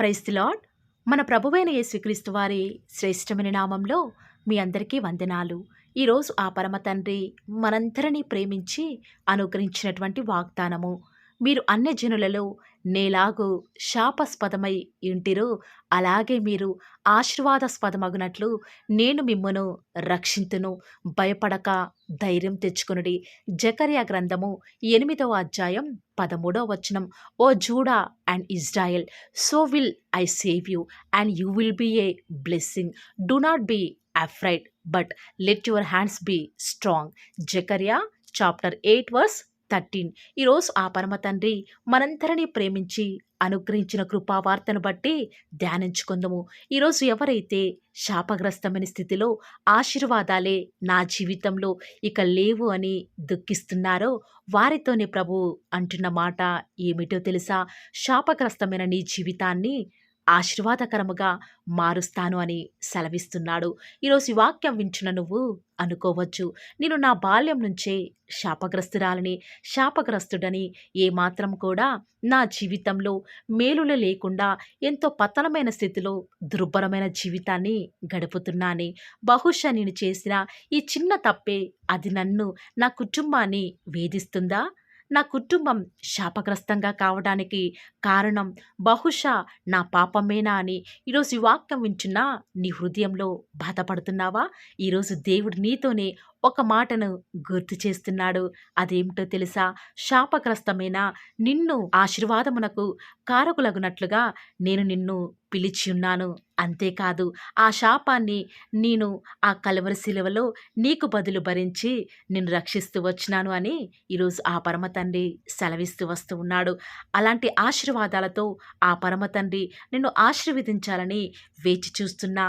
Praise the lord. మన ప్రభువైన యేసుక్రీస్తు వారి శ్రేష్టమైన నామంలో మీ అందరికీ వందనాలు. ఈరోజు ఆ పరమ తండ్రి మనందరినీ ప్రేమించి అనుగ్రహించినటువంటి వాగ్దానము. మీరు అన్యజనులలో నేలాగు శాపస్పదమై ఇంటిరో అలాగే మీరు ఆశీర్వాదాస్పదమగునట్లు నేను మిమ్మును రక్షింతును. భయపడక ధైర్యం తెచ్చుకొనుడి. జకర్యా గ్రంథము 8వ అధ్యాయం 13వ వచనం. ఓ Judah and Israel, so will I save you, and you will be a blessing. Do not be afraid, but let your hands be strong. జకర్యా చాప్టర్ 8 వర్స్ 13. ఈరోజు ఆ పరమ తండ్రి మనందరినీ ప్రేమించి అనుగ్రహించిన కృపావార్తను బట్టి ధ్యానించుకుందాము. ఈరోజు ఎవరైతే శాపగ్రస్తమైన స్థితిలో ఆశీర్వాదాలే నా జీవితంలో ఇక లేవు అని దుఃఖిస్తున్నారో వారితోనే ప్రభు అంటున్న మాట ఏమిటో తెలుసా? శాపగ్రస్తమైన నీ జీవితాన్ని ఆశీర్వాదకరముగా మారుస్తాను అని సెలవిస్తున్నాడు. ఈరోజు ఈ వాక్యం వింటున్న నువ్వు అనుకోవచ్చు, నేను నా బాల్యం నుంచే శాపగ్రస్తురాలని, శాపగ్రస్తుడని, ఏమాత్రం కూడా నా జీవితంలో మేలులు లేకుండా ఎంతో పతనమైన స్థితిలో దుర్భరమైన జీవితాన్ని గడుపుతున్నాని. బహుశా నేను చేసిన ఈ చిన్న తప్పే అది నన్ను, నా కుటుంబాన్ని వేధిస్తుందా? నా కుటుంబం శాపగ్రస్తంగా కావడానికి కారణం బహుశా నా పాపమేనా అని ఈరోజు ఈ వాక్యం వింటున్న నీ హృదయంలో బాధపడుతున్నావా? ఈరోజు దేవుడు నీతోనే ఒక మాటను గుర్తు చేస్తున్నాడు. అదేమిటో తెలుసా? శాపగ్రస్తమైన నిన్ను ఆశీర్వాదమునకు కారకులగునట్లుగా నేను నిన్ను పిలిచి ఉన్నాను. అంతేకాదు, ఆ శాపాన్ని నేను ఆ కలువరి శిలువలో నీకు బదులు భరించి నిన్ను రక్షిస్తూ వచ్చినాను అని ఈరోజు ఆ పరమ తండ్రి సెలవిస్తూ వస్తూ ఉన్నాడు. అలాంటి ఆశీర్వాదాలతో ఆ పరమ తండ్రి నిన్ను ఆశీర్వదించాలని వేచి చూస్తున్న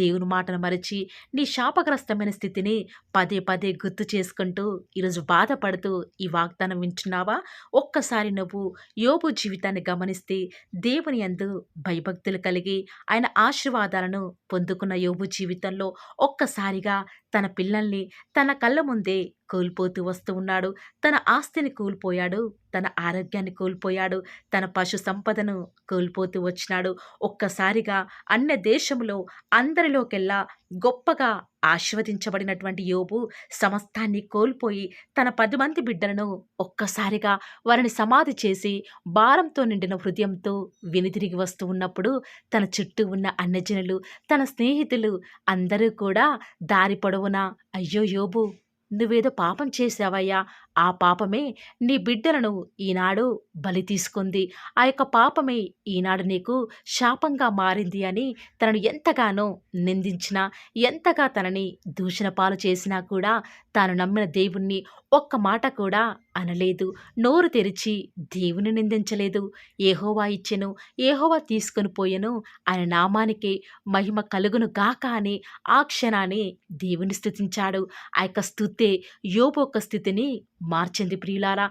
దేవుని మాటను మరిచి నీ శాపగ్రస్తమైన స్థితిని పదే పదే గుర్తు చేసుకుంటూ ఈరోజు బాధపడుతూ ఈ వాగ్దానం వింటున్నావా? ఒక్కసారి నువ్వు యోబు జీవితాన్ని గమనిస్తే దేవుని యందు భయభక్తులు కలిగి ఆయన ఆశీర్వాదాలను పొందుకున్న యోబు జీవితంలో ఒక్కసారిగా తన పిల్లల్ని తన కళ్ళ ముందే కోల్పోతూ వస్తూ ఉన్నాడు. తన ఆస్తిని కోల్పోయాడు, తన ఆరోగ్యాన్ని కోల్పోయాడు, తన పశు సంపదను కోల్పోతూ వచ్చినాడు. ఒక్కసారిగా అన్య దేశంలో అందరిలోకెల్లా గొప్పగా ఆశీర్వదించబడినటువంటి యోబు సమస్తాన్ని కోల్పోయి తన 10 మంది బిడ్డలను ఒక్కసారిగా వారిని సమాధి చేసి భారంతో నిండిన హృదయంతో వెనుతిరిగి వస్తూ ఉన్నప్పుడు తన చుట్టూ ఉన్న అన్యజనులు, తన స్నేహితులు అందరూ కూడా దారి పొడవునా, అయ్యో యోబు, నువ్వేదో పాపం చేశావయ్యా, ఆ పాపమే నీ బిడ్డలను ఈనాడు బలి తీసుకుంది, ఆ యొక్క పాపమే ఈనాడు నీకు శాపంగా మారింది అని తనను ఎంతగానో నిందించినా, ఎంతగా తనని దూషణ పాలు చేసినా కూడా తాను నమ్మిన దేవుణ్ణి ఒక్క మాట కూడా అనలేదు. నోరు తెరిచి దేవుని నిందించలేదు. యెహోవా ఇచ్చెను, యెహోవా తీసుకొని పోయెను, ఆయన నామానికి మహిమ కలుగును గాక అని ఆ క్షణాన్ని దేవుని స్తుతించాడు. ఆ యొక్క స్తుతే యోబు యొక్క స్థితిని మార్చింది ప్రియులారా.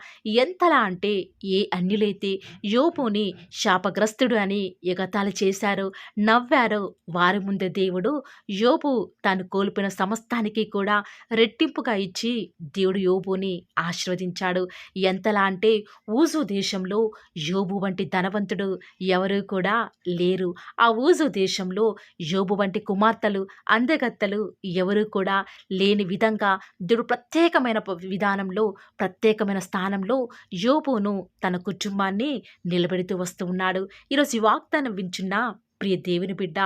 ఎంతలా అంటే ఏ అన్యులైతే యోబుని శాపగ్రస్తుడు అని ఎగతాళి చేశారో, నవ్వారో, వారి ముందే దేవుడు యోబు తాను కోల్పోయిన సమస్తానికి కూడా రెట్టింపుగా ఇచ్చి దేవుడు యోబుని ఆశీర్వదించాడు. ఎంతలా అంటే ఊజు దేశంలో యోబు వంటి ధనవంతుడు ఎవరూ కూడా లేరు. ఆ ఊజు దేశంలో యోబు వంటి కుమార్తెలు, అందగత్తెలు ఎవరూ కూడా లేని విధంగా దేవుడు ప్రత్యేకమైన విధానంలో, ప్రత్యేకమైన స్థానంలో యోబును, తన కుటుంబాన్ని నిలబెడుతూ వస్తూ ఉన్నాడు. ఈరోజు ఈ వాగ్దానం వింటున్న ప్రియ దేవుని బిడ్డ,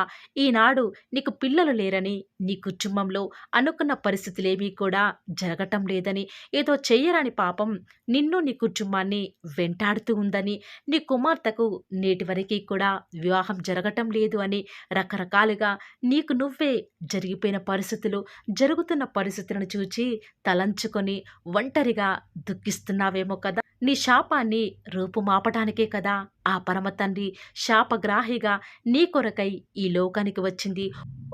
ఈనాడు నీకు పిల్లలు లేరని, నీ కుటుంబంలో అనుకున్న పరిస్థితులేమీ కూడా జరగటం లేదని, ఏదో చెయ్యరాని పాపం నిన్ను, నీ కుటుంబాన్ని వెంటాడుతూ ఉందని, నీ కుమార్తెకు నేటి వరకు కూడా వివాహం జరగటం లేదు అని రకరకాలుగా నీకు నువ్వే జరిగిపోయిన పరిస్థితులు, జరుగుతున్న పరిస్థితులను చూచి తలంచుకొని ఒంటరిగా దుఃఖిస్తున్నావేమో కదా. నీ శాపాన్ని రూపుమాపటానికే కదా ఆ పరమ తండ్రి శాపగ్రాహిగా నీ కొరకై ఈ లోకానికి వచ్చింది.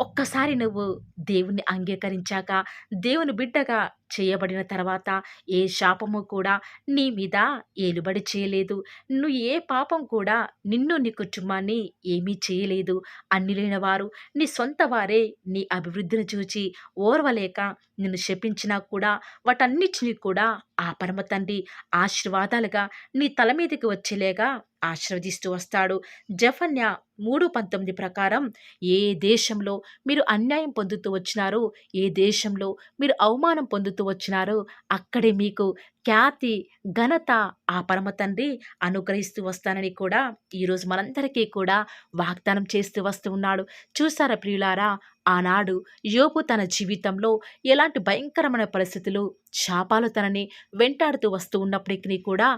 ఒక్కసారి నువ్వు దేవుణ్ణి అంగీకరించాక, దేవుని బిడ్డగా చేయబడిన తర్వాత ఏ శాపము కూడా నీ మీద ఏలుబడి చేయలేదు. నువ్వు ఏ పాపం కూడా నిన్ను, నీ కుటుంబాన్ని ఏమీ చేయలేదు. అన్యులైన వారు, నీ సొంత వారే నీ అభివృద్ధిని చూచి ఓర్వలేక నిన్ను శపించినా కూడా వాటన్నిటినీ కూడా ఆ పరమ తండ్రి ఆశీర్వాదాలుగా నీ తల మీదకి వచ్చేలేగా ఆశీర్వదిస్తూ వస్తాడు. జెఫన్యా 3:19 ప్రకారం ఏ దేశంలో మీరు అన్యాయం పొందుతూ వచ్చినారో, ఏ దేశంలో మీరు అవమానం పొందుతూ వచ్చినారో అక్కడే మీకు ఖ్యాతి, ఘనత ఆ పరమ తండ్రి అనుగ్రహిస్తూ వస్తానని కూడా ఈరోజు మనందరికీ కూడా వాగ్దానం చేస్తూ వస్తూ ఉన్నాడు. చూసారా ప్రియులారా, ఆనాడు యోబు తన జీవితంలో ఎలాంటి భయంకరమైన పరిస్థితులు, శాపాలు తనని వెంటాడుతూ వస్తూ ఉన్నప్పటికీ కూడా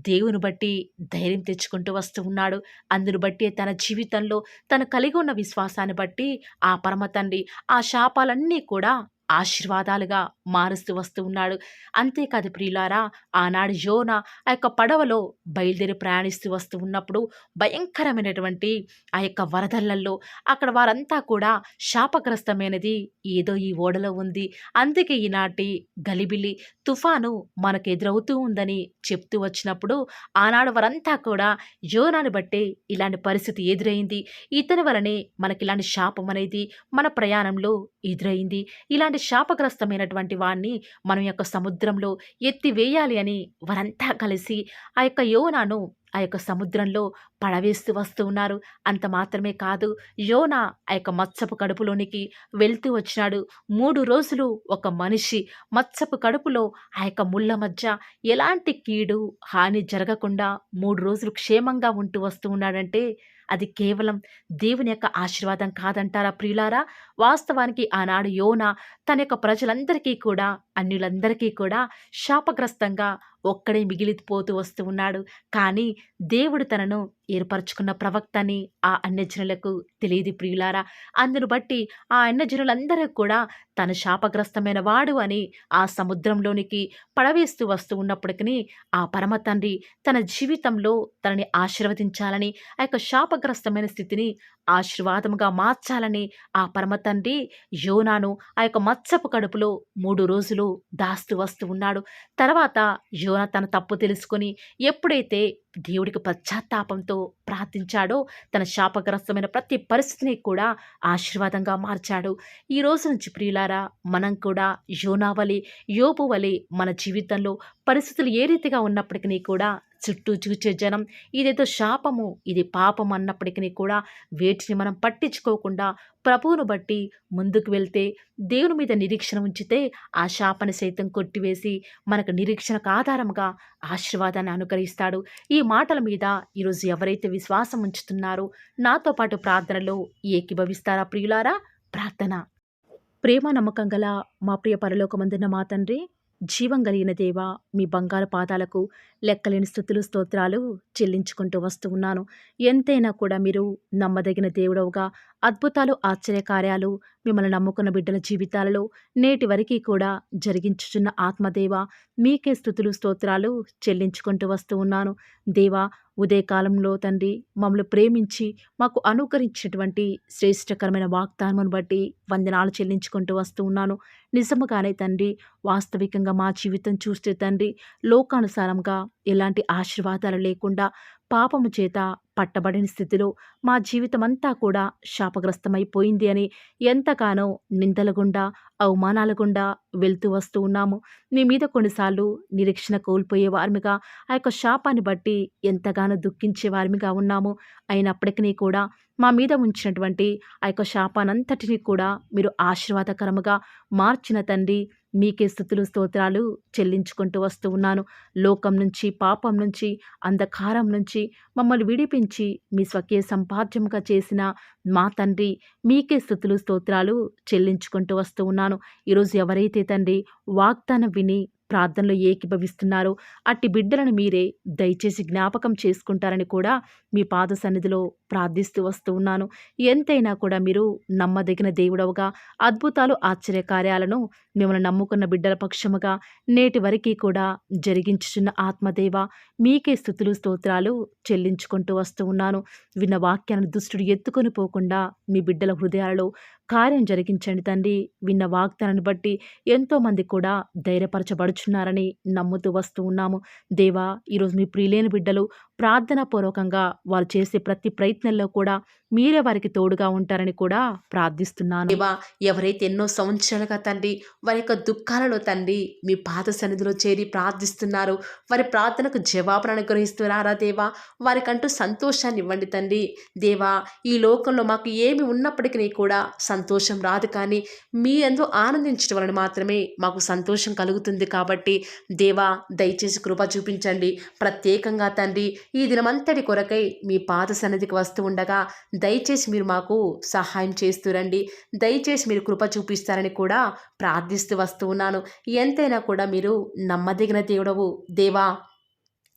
దేవుని బట్టి ధైర్యం తెచ్చుకుంటూ వస్తూ ఉన్నాడు. అందును బట్టి తన జీవితంలో తను కలిగి ఉన్న విశ్వాసాన్ని బట్టి ఆ పరమ తండ్రి ఆ శాపాలన్నీ కూడా ఆశీర్వాదాలుగా మారుస్తూ వస్తూ ఉన్నాడు. అంతేకాదు ప్రియులారా, ఆనాడు యోనా ఆ యొక్క పడవలో బయలుదేరి ప్రయాణిస్తూ వస్తూ ఉన్నప్పుడు భయంకరమైనటువంటి ఆ యొక్క వరదలల్లో అక్కడ వారంతా కూడా శాపగ్రస్తమైనది ఏదో ఈ ఓడలో ఉంది, అందుకే ఈనాటి గలిబిలి తుఫాను మనకు ఎదురవుతూ ఉందని చెప్తూ వచ్చినప్పుడు ఆనాడు వారంతా కూడా యోనాను బట్టే ఇలాంటి పరిస్థితి ఎదురైంది, ఇతని వలనే మనకి ఇలాంటి శాపం అనేది మన ప్రయాణంలో ఎదురైంది, ఇలాంటి శాపగ్రస్తమైనటువంటి వాణ్ణి మనం యొక్క సముద్రంలో ఎత్తివేయాలి అని వారంతా కలిసి ఆ యొక్క యోనాను ఆ యొక్క సముద్రంలో పడవేస్తూ వస్తూ ఉన్నారు. అంత మాత్రమే కాదు, యోనా ఆ యొక్క మత్స్యపు కడుపులోనికి వెళ్తూ వచ్చినాడు. 3 రోజులు ఒక మనిషి మత్స్యపు కడుపులో ఆ యొక్క ముళ్ళ మధ్య ఎలాంటి కీడు, హాని జరగకుండా 3 రోజులు క్షేమంగా ఉంటూ వస్తూ ఉన్నాడంటే అది కేవలం దేవుని యొక్క ఆశీర్వాదం కాదంటారా ప్రియులారా? వాస్తవానికి ఆనాడు యోనా తన యొక్క ప్రజలందరికీ కూడా, అన్యులందరికీ కూడా శాపగ్రస్తంగా ఒక్కడే మిగిలిపోతూ వస్తూ ఉన్నాడు. కానీ దేవుడు తనను ఏర్పరచుకున్న ప్రవక్తని ఆ అన్యజనులకు తెలియదు ప్రియులారా. అందును బట్టి ఆ అన్యజనులందరూ కూడా తను శాపగ్రస్తమైన వాడు అని ఆ సముద్రంలోనికి పడవేస్తూ వస్తూ ఉన్నప్పటికీ ఆ పరమ తండ్రి తన జీవితంలో తనని ఆశీర్వదించాలని, ఆ యొక్క శాపగ్రస్తమైన స్థితిని ఆశీర్వాదముగా మార్చాలని ఆ పరమ తండ్రి యోనాను ఆ యొక్క మత్స్యపు కడుపులో 3 రోజులు దాస్తూ వస్తూ ఉన్నాడు. తర్వాత యోనా తన తప్పు తెలుసుకొని ఎప్పుడైతే దేవుడికి పశ్చాత్తాపంతో ప్రార్థించాడో తన శాపగ్రస్తమైన ప్రతి పరిస్థితిని కూడా ఆశీర్వాదంగా మార్చాడు. ఈ రోజు నుంచి ప్రియులారా, మనం కూడా యోనా వలె, యోబు వలె మన జీవితంలో పరిస్థితులు ఏ రీతిగా ఉన్నప్పటికీ కూడా చుట్టూ చూచే జనం ఇదేదో శాపము, ఇది పాపం అన్నప్పటికీ కూడా వేటిని మనం పట్టించుకోకుండా ప్రభువును బట్టి ముందుకు వెళ్తే, దేవుని మీద నిరీక్షణ ఉంచితే ఆ శాపాన్ని సైతం కొట్టివేసి మనకు నిరీక్షణకు ఆధారముగా ఆశీర్వాదాన్ని అనుగ్రహిస్తాడు. ఈ మాటల మీద ఈరోజు ఎవరైతే విశ్వాసం ఉంచుతున్నారో నాతో పాటు ప్రార్థనలో ఏకీభవిస్తారా ప్రియులారా? ప్రార్థన. ప్రేమ నమ్మకం గల మా ప్రియ పరలోకమందున్న మా తండ్రి, జీవం కలిగిన దేవా, మీ బంగారు పాదాలకు లెక్కలేని స్థుతులు స్తోత్రాలు చెల్లించుకుంటూ వస్తూ ఉన్నాను. ఎంతైనా కూడా మీరు నమ్మదగిన దేవుడవుగా అద్భుతాలు, ఆశ్చర్యకార్యాలు మిమ్మల్ని నమ్ముకున్న బిడ్డల జీవితాలలో నేటి వరకు కూడా జరిగించుచున్న ఆత్మదేవ, మీకే స్థుతులు స్తోత్రాలు చెల్లించుకుంటూ వస్తూ ఉన్నాను. దేవా, ఉదయకాలంలో తండ్రి మమ్మల్ని ప్రేమించి మాకు అనుకరించినటువంటి శ్రేష్టకరమైన వాగ్దానమును బట్టి వందనాలు చెల్లించుకుంటూ వస్తూ ఉన్నాను. నిజముగానే తండ్రి, వాస్తవికంగా మా జీవితం చూస్తే తండ్రి, లోకానుసారంగా ఎలాంటి ఆశీర్వాదాలు లేకుండా పాపము చేత పట్టబడిన స్థితిలో మా జీవితం అంతా కూడా శాపగ్రస్తమైపోయింది అని ఎంతగానో నిందల గుండా, అవమానాల గుండా వెళ్తూ వస్తూ ఉన్నాము. నీ మీద కొన్నిసార్లు నిరీక్షణ కోల్పోయే వారిగా, ఆ యొక్క శాపాన్ని బట్టి ఎంతగానో దుఃఖించే వారిగా ఉన్నాము. అయినప్పటికీ కూడా మా మీద ఉంచినటువంటి ఆ యొక్క శాపానంతటినీ కూడా మీరు ఆశీర్వాదకరముగా మార్చిన తండ్రి, మీకే స్తుతులు స్తోత్రాలు చెల్లించుకుంటూ వస్తూ ఉన్నాను. లోకం నుంచి, పాపం నుంచి, అంధకారం నుంచి మమ్మల్ని విడిపించి మీ స్వకీయ సంపాద్యముగా చేసిన మా తండ్రి, మీకే స్తుతులు స్తోత్రాలు చెల్లించుకుంటూ వస్తూ ఉన్నాను. ఈరోజు ఎవరైతే తండ్రి వాగ్దానం విని ప్రార్థనలో ఏకీభవిస్తున్నారో అట్టి బిడ్డలను మీరే దయచేసి జ్ఞాపకం చేసుకుంటారని కూడా మీ పాద సన్నిధిలో ప్రార్థిస్తూ వస్తూ ఉన్నాను. ఎంతైనా కూడా మీరు నమ్మదగిన దేవుడవుగా అద్భుతాలు, ఆశ్చర్యకార్యాలను మిమ్మల్ని నమ్ముకున్న బిడ్డల పక్షముగా నేటి వరకు కూడా జరిగించుచున్న ఆత్మదేవ, మీకే స్తుతులు స్తోత్రాలు చెల్లించుకుంటూ వస్తూ ఉన్నాను. విన్న వాక్యాన్ని దుష్టుడు ఎత్తుకొని పోకుండా మీ బిడ్డల హృదయాలలో కార్యం జరిగించండి తండ్రి. విన్న వాగ్దానాన్ని బట్టి ఎంతోమంది కూడా ధైర్యపరచబడుచున్నారని నమ్ముతూ వస్తూ ఉన్నాము. దేవా, ఈరోజు మీ ప్రియులైన బిడ్డలు ప్రార్థనా పూర్వకంగా వారు చేసే ప్రతి ప్రయత్నంలో కూడా మీరే వారికి తోడుగా ఉంటారని కూడా ప్రార్థిస్తున్నాను. దేవా, ఎవరైతే ఎన్నో సంవత్సరాలుగా తండ్రి వారి యొక్క దుఃఖాలలో తండ్రి మీ పాద సన్నిధిలో చేరి ప్రార్థిస్తున్నారు, వారి ప్రార్థనకు జవాబును అనుగ్రహిస్తున్నారా దేవా, వారికంటూ సంతోషాన్ని ఇవ్వండి తండ్రి. దేవా, ఈ లోకంలో మాకు ఏమి ఉన్నప్పటికీ కూడా సంతోషం రాదు, కానీ మీ యందు ఆనందించడం వలన మాత్రమే మాకు సంతోషం కలుగుతుంది. కాబట్టి దేవా, దయచేసి కృప చూపించండి. ప్రత్యేకంగా తండ్రి ఈ దినమంతటి కొరకై మీ పాద సన్నిధికి వస్తూ ఉండగా దయచేసి మీరు మాకు సహాయం చేస్తురండి. దయచేసి మీరు కృప చూపిస్తారని కూడా ప్రార్థిస్తూ వస్తూ ఉన్నాను. ఎంతైనా కూడా మీరు నమ్మదగిన దేవుడవు దేవా.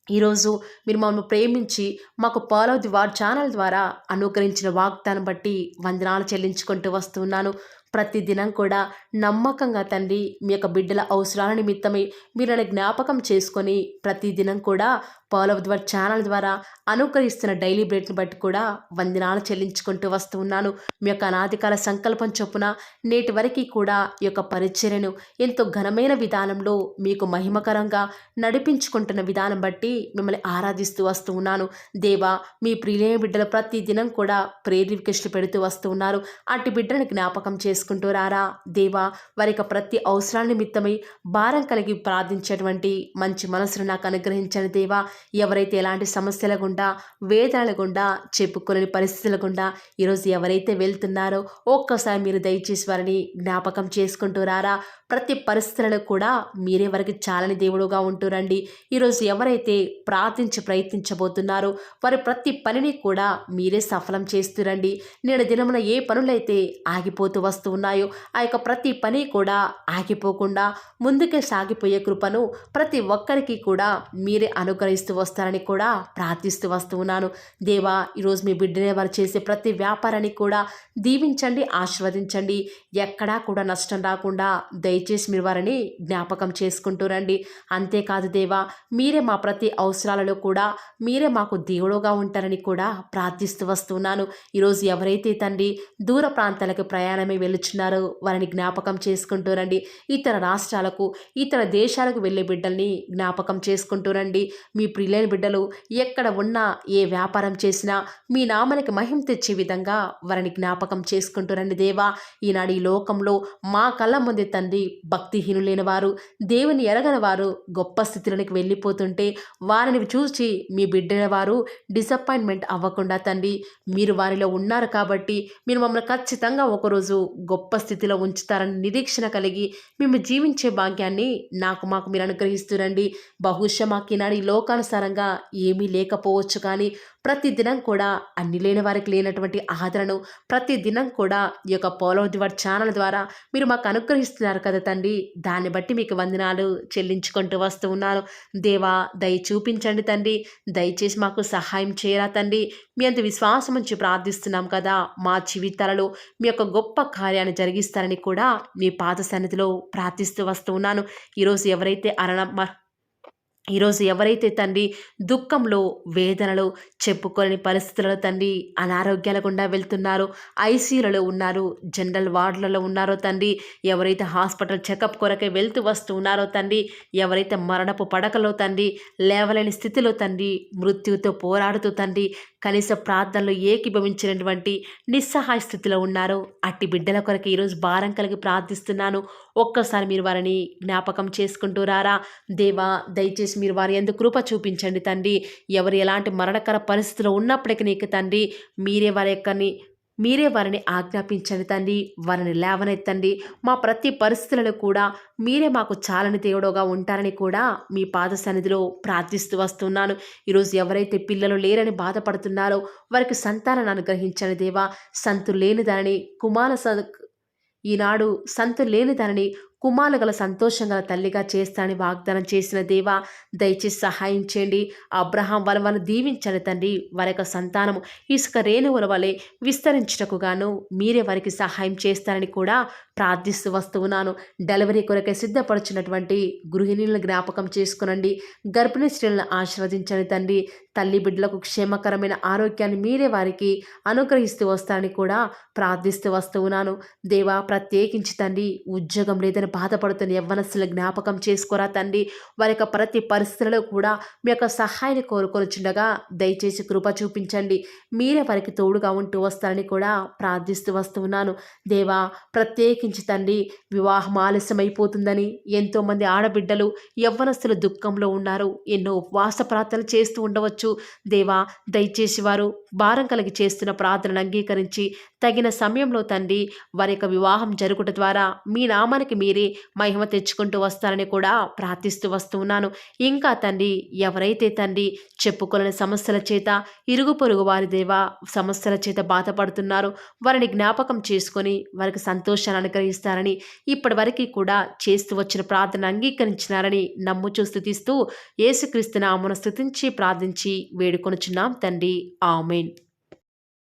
ఈరోజు మీరు మమ్మల్ని ప్రేమించి మాకు ఫాలో ది వార్ ఛానల్ ద్వారా అనుగ్రహించిన వాగ్దానం బట్టి వందనాలు చెల్లించుకుంటూ వస్తున్నాను. ప్రతి దినం కూడా నమ్మకంగా తండ్రి మీ యొక్క బిడ్డల అవసరాల నిమిత్తమై మీరు నన్ను జ్ఞాపకం చేసుకొని ప్రతి దినం కూడా ఫాలో ది వార్ ఛానల్ ద్వారా అనుగ్రహిస్తున్న డైలీ బ్రెడ్ని బట్టి కూడా వందనాలు చెల్లించుకుంటూ వస్తూ ఉన్నాను. మీ యొక్క అనాదికాల సంకల్పం చొప్పున నేటి వరకు కూడా ఈ యొక్క పరిచర్యను ఎంతో ఘనమైన విధానంలో మీకు మహిమకరంగా నడిపించుకుంటున్న విధానం బట్టి మిమ్మల్ని ఆరాధిస్తూ వస్తూ ఉన్నాను. దేవా, మీ ప్రియులైన బిడ్డలు ప్రతి దినం కూడా ప్రేయర్ రిక్వెస్ట్లు పెడుతూ వస్తూ ఉన్నారు. అట్టి బిడ్డను జ్ఞాపకం చేసుకుంటూ రారా దేవా. వారి యొక్క ప్రతి అవసరాల నిమిత్తమై భారం కలిగి ప్రార్థించేటువంటి మంచి మనసును నాకు అనుగ్రహించని దేవా. ఎవరైతే ఎలాంటి సమస్యల గుండా వేదనల గుండా చెప్పుకోలేని పరిస్థితుల గుండా ఈరోజు ఎవరైతే వెళ్తున్నారో ఒక్కసారి మీరు దయచేసి వారిని జ్ఞాపకం చేసుకుంటూ రారా. ప్రతి పరిస్థితులలో కూడా మీరే వారికి చాలని దేవుడుగా ఉంటూరండి. ఈరోజు ఎవరైతే ప్రయత్నించబోతున్నారో వారి ప్రతి పనిని కూడా మీరే సఫలం చేస్తురండి. నేడు దినమున ఏ పనులైతే ఆగిపోతూ వస్తూ ఉన్నాయో ఆ యొక్క ప్రతి పని కూడా ఆగిపోకుండా ముందుకే సాగిపోయే కృపను ప్రతి ఒక్కరికి కూడా మీరే అనుగ్రహిస్తూ వస్తారని కూడా ప్రార్థిస్తూ వస్తూ ఉన్నాను. దేవా, ఈరోజు మీ బిడ్డనే వారు చేసే ప్రతి వ్యాపారాన్ని కూడా దీవించండి, ఆశీర్వదించండి. ఎక్కడా కూడా నష్టం రాకుండా దయచేసి మీరు వారిని జ్ఞాపకం చేసుకుంటూ రండి. అంతేకాదు దేవా, మీరే మా ప్రతి అవసరాలలో కూడా మీరే మాకు దేవుడుగా ఉంటారని కూడా ప్రార్థిస్తూ వస్తున్నాను. ఈరోజు ఎవరైతే తండ్రి దూర ప్రాంతాలకు ప్రయాణమై వెళ్ళుచున్నారో వారిని జ్ఞాపకం చేసుకుంటూ రండి. ఇతర రాష్ట్రాలకు ఇతర దేశాలకు వెళ్ళే బిడ్డల్ని జ్ఞాపకం చేసుకుంటూ రండి. మీ ప్రియులైన బిడ్డలు ఎక్కడ ఉన్నా ఏ వ్యాపారం చేసినా మీ నామానికి మహిమ తెచ్చే విధంగా వారిని జ్ఞాపకం చేసుకుంటూ రండి దేవా. ఈనాడు ఈ లోకంలో మా కళ్ళ ముందే తండ్రి భక్తిహీనులైన వారు, దేవుని ఎరగని వారు గొప్ప స్థితిలోనికి వెళ్ళిపోతుంటే వారిని చూసి మీ బిడ్డల వారు డిసప్పాయింట్మెంట్ అవ్వకుండా తండ్రి మీరు వారిలో ఉన్నారు కాబట్టి మీరు మమ్మల్ని ఖచ్చితంగా ఒకరోజు గొప్ప స్థితిలో ఉంచుతారని నిరీక్షణ కలిగి మేము జీవించే భాగ్యాన్ని మాకు మీరు అనుగ్రహిస్తురండి. బహుశా మాకు ఈనాడు ఈ లోకానుసారంగా ఏమీ లేకపోవచ్చు, కానీ ప్రతి దినం కూడా అన్ని లేని వారికి లేనటువంటి ఆదరణను ప్రతి దినం కూడా ఈ యొక్క ఫాలో ది వార్ ఛానల్ ద్వారా మీరు మాకు అనుగ్రహిస్తున్నారు కదా తండ్రి. దాన్ని బట్టి మీకు వందనాలు చెల్లించుకుంటూ వస్తూ ఉన్నాను. దేవా, దయ చూపించండి తండ్రి. దయచేసి మాకు సహాయం చేయరా తండ్రి. మీ అంత విశ్వాసం నుంచి ప్రార్థిస్తున్నాం కదా. మా జీవితాలలో మీ యొక్క గొప్ప కార్యాన్ని జరిగిస్తారని కూడా మీ పాద సన్నిధిలో ప్రార్థిస్తూ వస్తూ ఉన్నాను. ఈరోజు ఎవరైతే తండ్రి దుఃఖంలో వేదనలో చెప్పుకోలేని పరిస్థితులలో తండ్రి అనారోగ్యాల గుండా వెళ్తున్నారో, ఐసీయూలలో ఉన్నారు, జనరల్ వార్డులలో ఉన్నారో తండ్రి, ఎవరైతే హాస్పిటల్ చెకప్ కొరకై వెళ్తూ వస్తూ ఉన్నారో తండ్రి, ఎవరైతే మరణపు పడకలో తండ్రి లేవలేని స్థితిలో తండ్రి మృత్యుతో పోరాడుతూ తండ్రి కనీస ప్రార్థనలు ఏకీభవించినటువంటి నిస్సహాయ స్థితిలో ఉన్నారో అట్టి బిడ్డల కొరకు ఈరోజు భారం కలిగి ప్రార్థిస్తున్నాను. ఒక్కసారి మీరు వారిని జ్ఞాపకం చేసుకుంటూ రారా దేవా. దయచేసి మీరు వారి యందు కృప చూపించండి తండ్రి. ఎవరు ఎలాంటి మరణకర పరిస్థితిలో ఉన్నప్పటికీ నీకు తండ్రి మీరే వారిని ఆజ్ఞాపించండి తండ్రి. వారిని లేవనెత్తండి. మా ప్రతి పరిస్థితులలో కూడా మీరే మాకు చాలని దేవుడుగా ఉంటారని కూడా మీ పాద సన్నిధిలో ప్రార్థిస్తూ వస్తున్నాను. ఈరోజు ఎవరైతే పిల్లలు లేరని బాధపడుతున్నారో వారికి సంతానాన్ని అనుగ్రహించని దేవా. ఈనాడు సంతు లేని దానిని కుమారులు గల సంతోషం గల తల్లిగా చేస్తానని వాగ్దానం చేసిన దేవా, దయచేసి సహాయం చేయండి. అబ్రహాం వలవను దీవించని తండ్రి. వారి యొక్క సంతానము ఇసుక రేణువుల వలె విస్తరించుటకు గాను మీరే వారికి సహాయం చేస్తారని కూడా ప్రార్థిస్తూ వస్తూ ఉన్నాను. డెలివరీ కొరకై సిద్ధపడుచున్నటువంటి గృహిణులను జ్ఞాపకం చేసుకునండి. గర్భిణీ స్త్రీలను ఆశీర్వదించని తండ్రి. తల్లి బిడ్డలకు క్షేమకరమైన ఆరోగ్యాన్ని మీరే వారికి అనుగ్రహిస్తూ వస్తారని కూడా ప్రార్థిస్తూ వస్తూ ఉన్నాను. దేవా, ప్రత్యేకించి తండ్రి ఉద్యోగం లేదని బాధపడుతున్న యవ్వనస్తుల జ్ఞాపకం చేసుకోరా తండ్రి. వారి యొక్క ప్రతి పరిస్థితులలో కూడా మీ యొక్క సహాయాన్ని కోరుకొనుచుండగా దయచేసి కృప చూపించండి. మీరే వారికి తోడుగా ఉంటూ వస్తారని కూడా ప్రార్థిస్తూ వస్తూ ఉన్నాను. దేవా, ప్రత్యేకించి తండ్రి, వివాహం ఆలస్యమైపోతుందని ఎంతోమంది ఆడబిడ్డలు యవ్వనస్తులు దుఃఖంలో ఉన్నారు. ఎన్నో ఉపవాస ప్రార్థనలు చేస్తూ ఉండవచ్చు. దేవా, దయచేసి వారు భారం కలిగి చేస్తున్న ప్రార్థనలు అంగీకరించి తగిన సమయంలో తండ్రి వారి యొక్క వివాహం జరుగుట ద్వారా మీ నామానికి మీరే మహిమ తెచ్చుకుంటూ వస్తారని కూడా ప్రార్థిస్తూ వస్తూ ఉన్నాను. ఇంకా తండ్రి, ఎవరైతే తండ్రి చెప్పుకోలేని సమస్యల చేత, ఇరుగు పొరుగు వారి దేవా సమస్యల చేత బాధపడుతున్నారో వారిని జ్ఞాపకం చేసుకొని వారికి సంతోషాన్ని అనుగ్రహిస్తారని, ఇప్పటి వరకు కూడా చేస్తూ వచ్చిన ప్రార్థన అంగీకరించినారని నమ్ముచూ స్తుతిస్తూ యేసుక్రీస్తు నామమున స్తుతించి ప్రార్థించి వేడుకొనుచున్నాం తండ్రి. ఆమేన్.